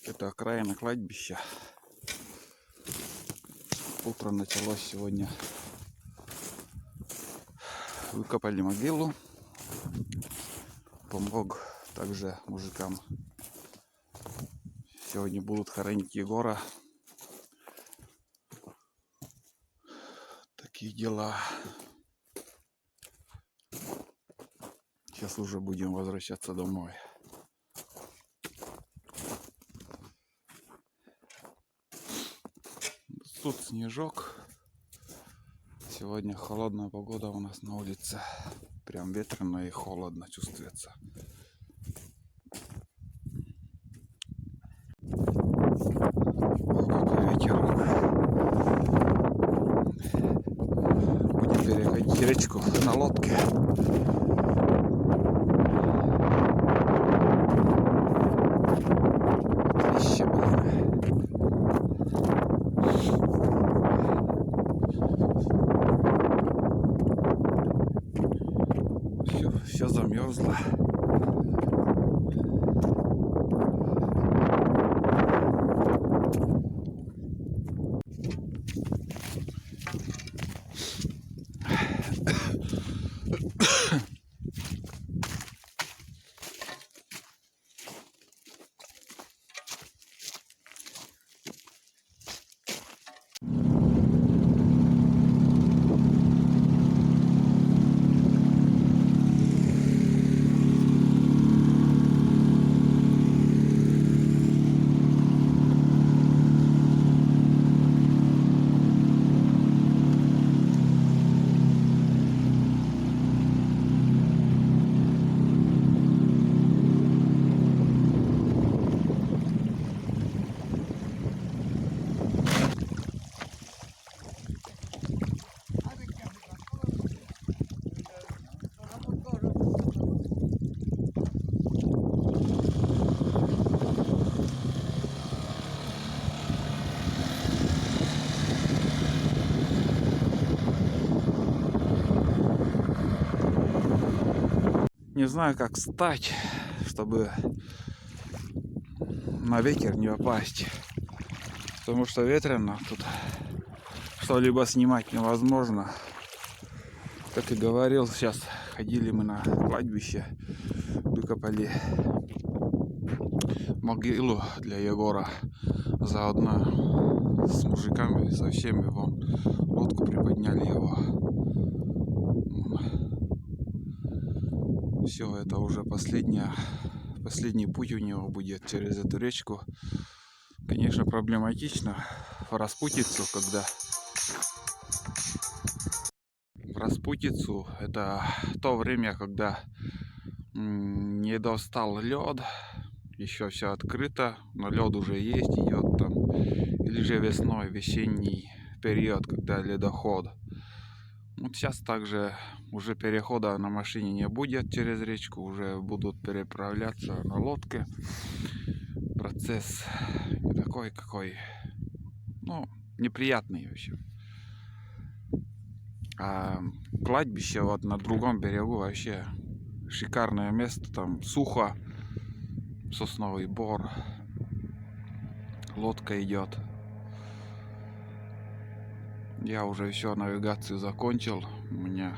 Это окраина кладбища. Утро началось сегодня. Выкопали могилу. Помог также мужикам. Сегодня будут хоронить Егора. Такие дела. Сейчас уже будем возвращаться домой. Тут снежок. Сегодня холодная погода у нас на улице. Прям ветрено и холодно чувствуется. О, какой ветерок. Будем переходить речку на лодке. Отлично, блин. Все замерзло. Не знаю, как встать, чтобы на ветер не попасть. Потому что ветрено тут. Что-либо снимать невозможно. Как и говорил, сейчас ходили мы на кладбище. Выкопали могилу для Егора. Заодно с мужиками, со всеми вон лодку приподняли его. Все, это уже последний путь у него будет через эту речку. Конечно, проблематично в распутицу это то время, когда не достал лед, еще все открыто, но лед уже есть, идет там, или же весной, весенний период, когда ледоход. Вот сейчас также уже перехода на машине не будет через речку, уже будут переправляться на лодке. Процесс не такой, какой, неприятный вообще. А кладбище вот на другом берегу вообще шикарное место, там сухо, сосновый бор, лодка идет. Я уже все, навигацию закончил. У меня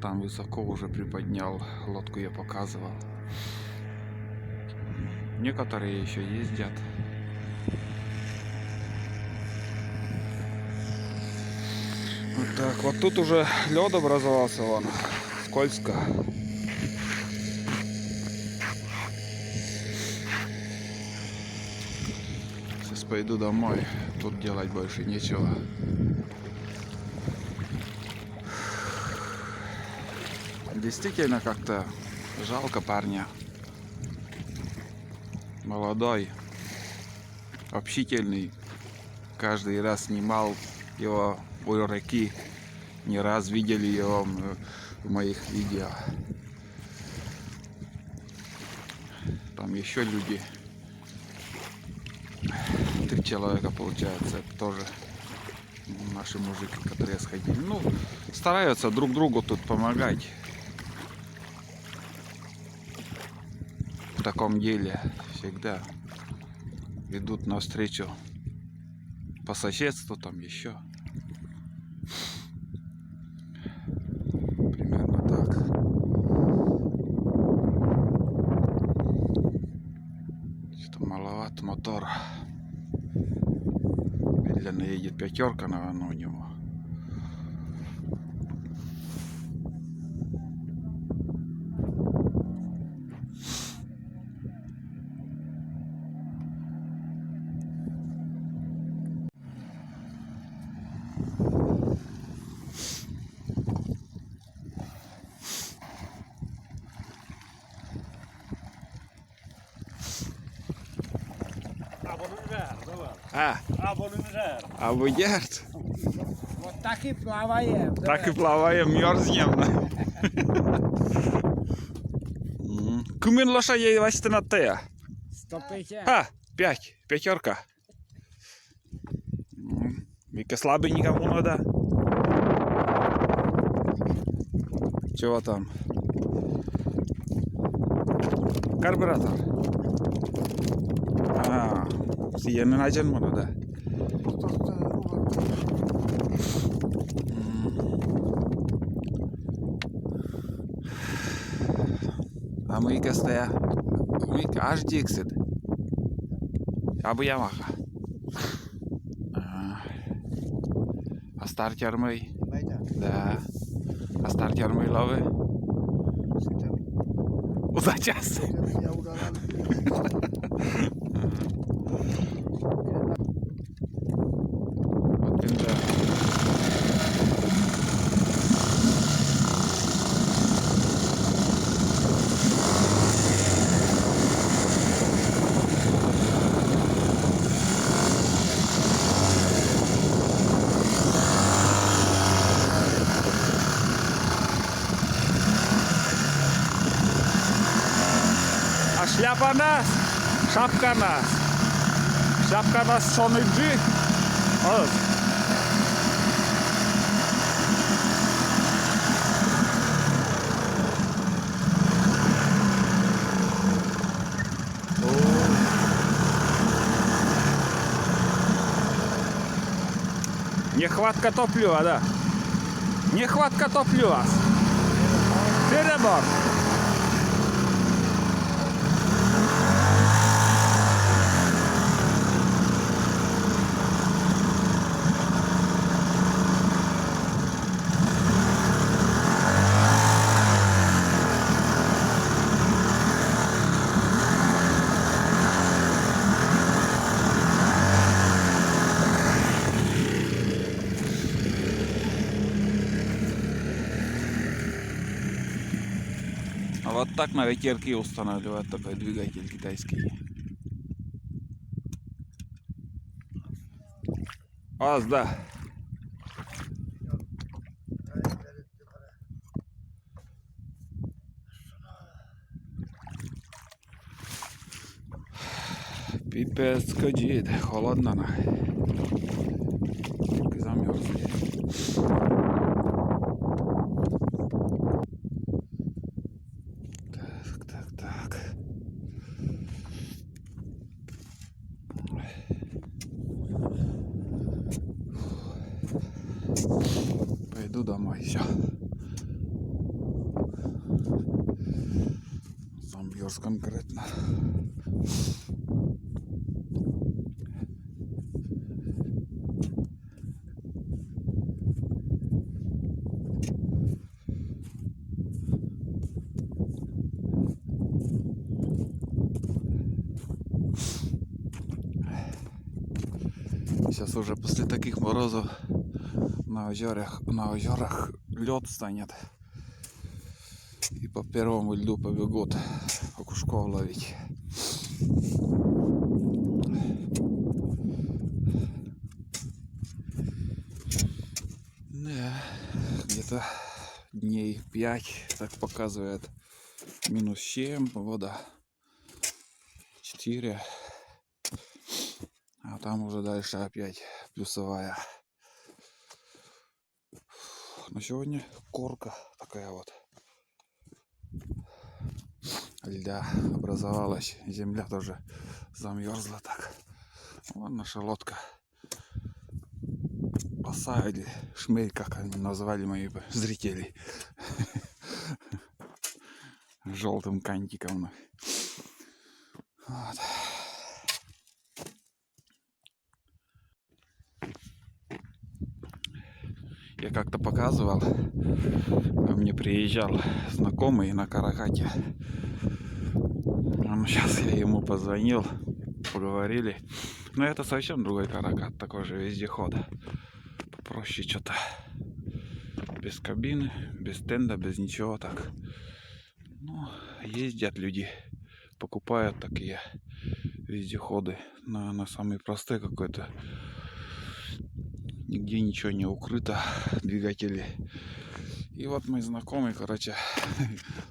там высоко уже приподнял. Лодку я показывал. Некоторые еще ездят. Вот так. Вот тут уже лед образовался, вон. Скользко. Сейчас пойду домой. Тут делать больше нечего. Действительно как-то жалко парня. Молодой, общительный. Каждый раз снимал его у реки. Не раз видели его в моих видео. Там еще люди. 3 человека получается. Это тоже наши мужики, которые сходили. Стараются друг другу тут помогать. В таком деле всегда. идут навстречу по соседству, там еще. Примерно так. Что-то маловат мотор. Медленно едет пятерка, наверное, у него. Або герд. От так і плаває. Так і плаває, мерзнем. Кумін лошадей васти на те. 150. А, 5, пятерка. Вика слабенько воно, да? Чего там? Карбюратор. А, сіє не наджен воно, да? А мийка стає. Мийка аж Діксит. Або Ямаха. А стартер мий? Да. А стартер мий лови? За час. От він да. А шляпа нас, шапка нас. Шапка нас що не джи. Ось. Нехватка топлива, да. Нехватка топлива. Перебор. А вот так на ветерке устанавливают такой двигатель китайский. Аз, да. Пипец кадит, холодно на. Только замерзли. Так. Пойду домой, все. Замерз конкретно. Сейчас уже после таких морозов на озерах лед станет. И по первому льду побегут окушков ловить. Да, где-то дней 5, так показывает, минус 7, вода 4. А там уже дальше опять плюсовая. Но сегодня корка такая вот. Льда образовалась. Земля тоже замерзла так. Вот наша лодка. Оса или шмель, как они назвали мои зрители. Желтым кантиком. Вот. Я как-то показывал, ко мне приезжал знакомый на каракате. Сейчас я ему позвонил, поговорили. Но это совсем другой каракат, такой же вездеход. Попроще что-то. Без кабины, без тенда, без ничего так. Ну, ездят люди, покупают такие вездеходы на самые простые какой-то. Нигде ничего не укрыто, двигатели. И вот мой знакомый, короче,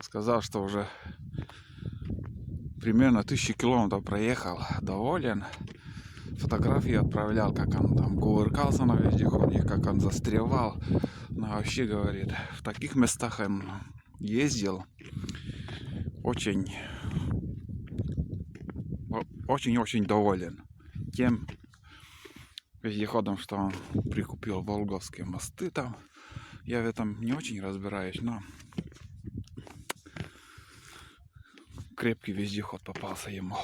сказал, что уже примерно 1000 километров проехал, доволен. Фотографии отправлял, как он там кувыркался на вездеходе, как он застревал. Ну, вообще, говорит, в таких местах он ездил очень доволен тем вездеходом, что он прикупил Волговские мосты там. Я в этом не очень разбираюсь, но крепкий вездеход попался ему.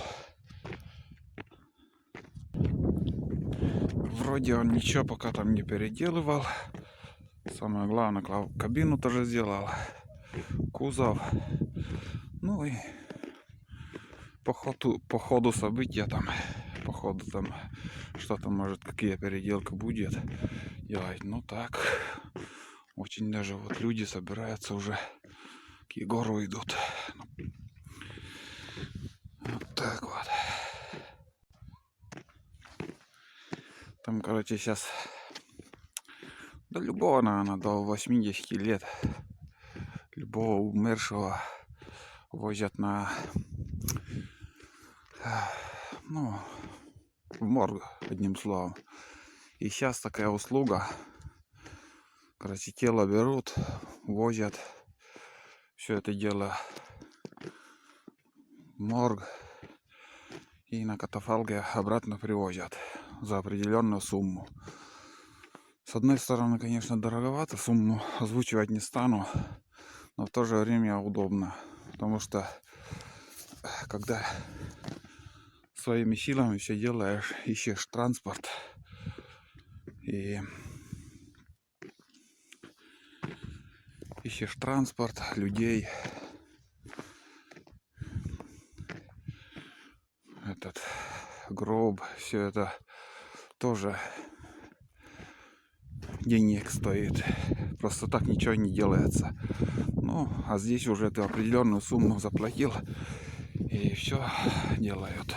Вроде он ничего пока там не переделывал. Самое главное, кабину тоже сделал, кузов. Ну и по ходу события там, по ходу там что-то, может, какие переделки будет делать. Ну так, очень даже вот люди собираются уже к Егору идут. Вот так вот. Там, короче, сейчас до любого, наверное, до 80 лет любого умершего возят ну, в морг, одним словом. И сейчас такая услуга. Короче, тело берут, возят все это дело в морг и на катафалке обратно привозят за определенную сумму. С одной стороны, конечно, дороговато, сумму озвучивать не стану, но в то же время удобно, потому что когда своими силами все делаешь, ищешь транспорт людей, этот гроб, все это тоже денег стоит. Просто так ничего не делается. Ну, а здесь уже ты определенную сумму заплатил, и все делают.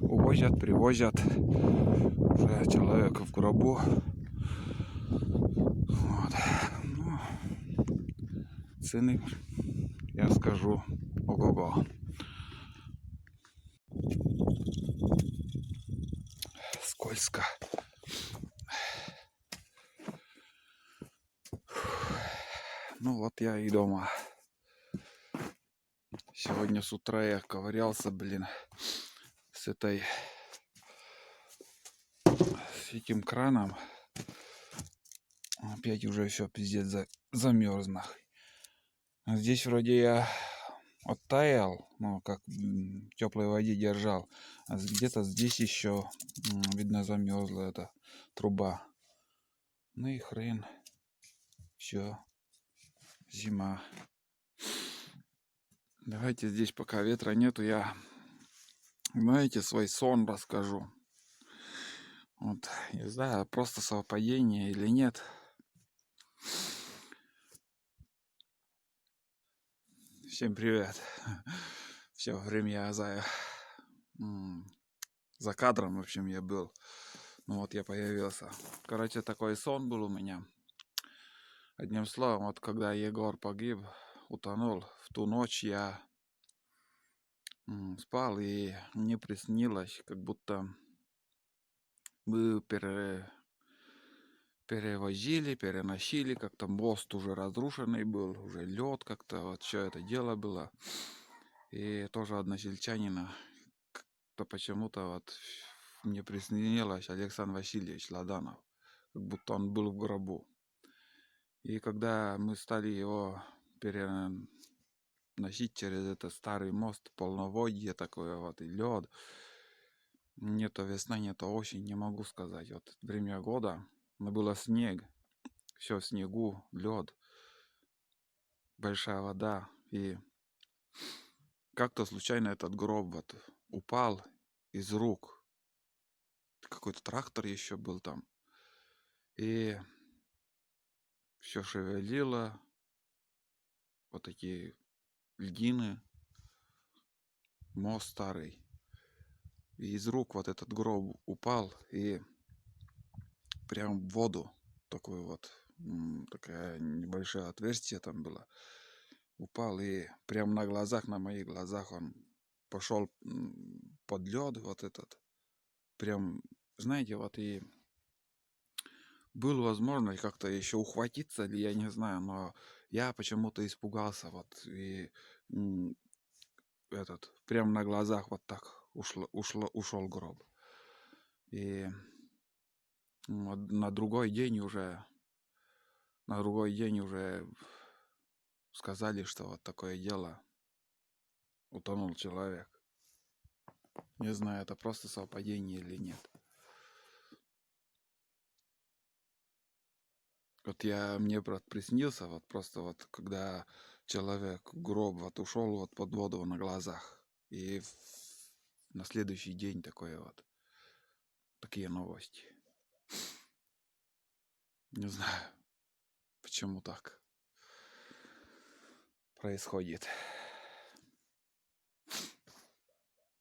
Увозят, привозят. Уже человек в гробу. Вот. Ну, цены, я скажу, ого-го. Скользко. Ну вот я и дома. Сегодня с утра я ковырялся, с этим краном. Опять уже все пиздец замерз нахуй. А здесь вроде я оттаял, ну как в теплой воде держал. А где-то здесь еще, видно, замерзла эта труба. Ну и хрен. Все. Зима. Давайте здесь, пока ветра нету, я, знаете, свой сон расскажу. Вот, не знаю, просто совпадение или нет. Всем привет. Все время я за кадром, в общем, я был. Ну вот я появился. Короче, такой сон был у меня. Одним словом, вот когда Егор погиб, утонул, в ту ночь я спал, и мне приснилось, как будто мы переносили, как-то мост уже разрушенный был, уже лед, как-то вот все это дело было. И тоже односельчанина, то почему-то вот мне приснилось Александр Васильевич Ладанов, как будто он был в гробу. И когда мы стали его переносить через этот старый мост, полноводье такое вот, и лед, не то весна, не то осень, не могу сказать. Вот время года, но было снег, все в снегу, лед, большая вода. И как-то случайно этот гроб вот упал из рук. Какой-то трактор еще был там. И все шевелило, вот такие льдины, мост старый. И из рук вот этот гроб упал, и прям в воду, такой вот, такое небольшое отверстие там было, упал, и прям на глазах, на моих глазах он пошел под лед вот этот. Прям, знаете, вот и было возможно как-то еще ухватиться, или я не знаю, но я почему-то испугался, вот, и этот, прям на глазах вот так ушел гроб. И на другой день уже сказали, что вот такое дело, утонул человек. Не знаю, это просто совпадение или нет. Вот мне, брат, приснился, вот просто вот, когда человек в гроб вот ушел вот под воду на глазах. И на следующий день такие новости. Не знаю, почему так происходит.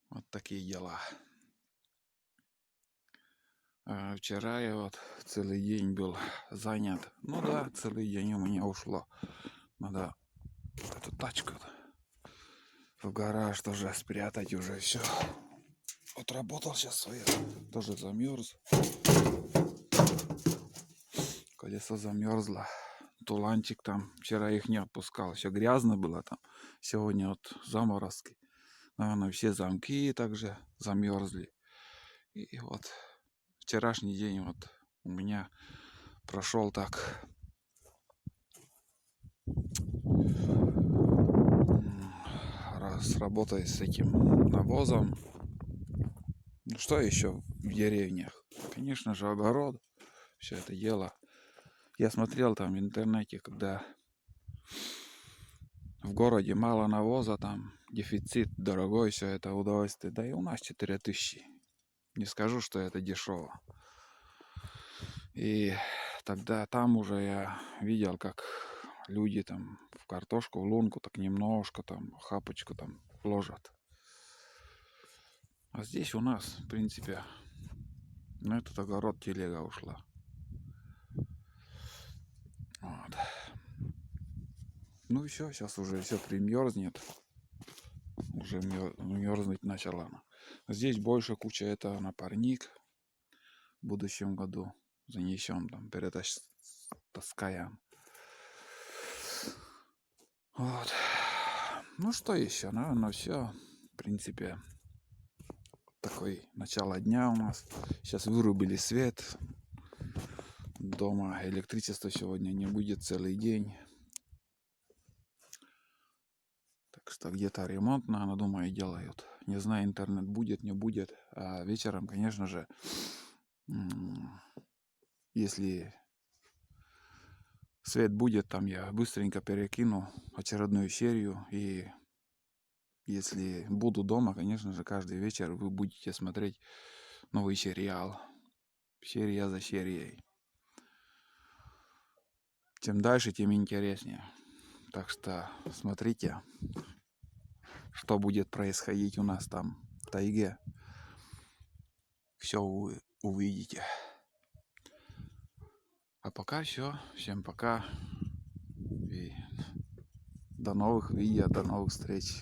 Вот такие дела. А вчера я вот целый день был занят. Ну да, целый день у меня ушло. Надо эту тачку в гараж тоже спрятать, уже все. Отработал сейчас свое. Тоже замерз. Колесо замерзло. Туланчик там. Вчера их не отпускал. Все грязно было там. Сегодня вот заморозки. Наверное, все замки также замерзли. И вот вчерашний день вот у меня прошел так. С работой с этим навозом. Ну что еще в деревнях? Конечно же, огород. Все это дело. Я смотрел там в интернете, когда в городе мало навоза, там дефицит, дорогой, все это удовольствие. Да и у нас 4000. Не скажу, что это дешево. И тогда там уже я видел, как люди там в картошку, в лунку так немножко там, хапочку там ложат. А здесь у нас, в принципе, на этот огород телега ушла. Вот. Ну и все, сейчас уже все примерзнет. Уже мерзнуть начала она. Здесь больше куча, это на парник. В будущем году занесем там, перетаскаем. Вот. Ну что еще? Наверное, все. В принципе, такое начало дня у нас. Сейчас вырубили свет. Дома электричества сегодня не будет целый день. Так что где-то ремонт, наверное, думаю, делают. Не знаю, интернет будет, не будет. А вечером, конечно же, если свет будет, там я быстренько перекину очередную серию. И если буду дома, конечно же, каждый вечер вы будете смотреть новый сериал. Серия за серией. Чем дальше, тем интереснее. Так что смотрите, что будет происходить у нас там в тайге. Все вы увидите. А пока все. Всем пока. И до новых видео, до новых встреч.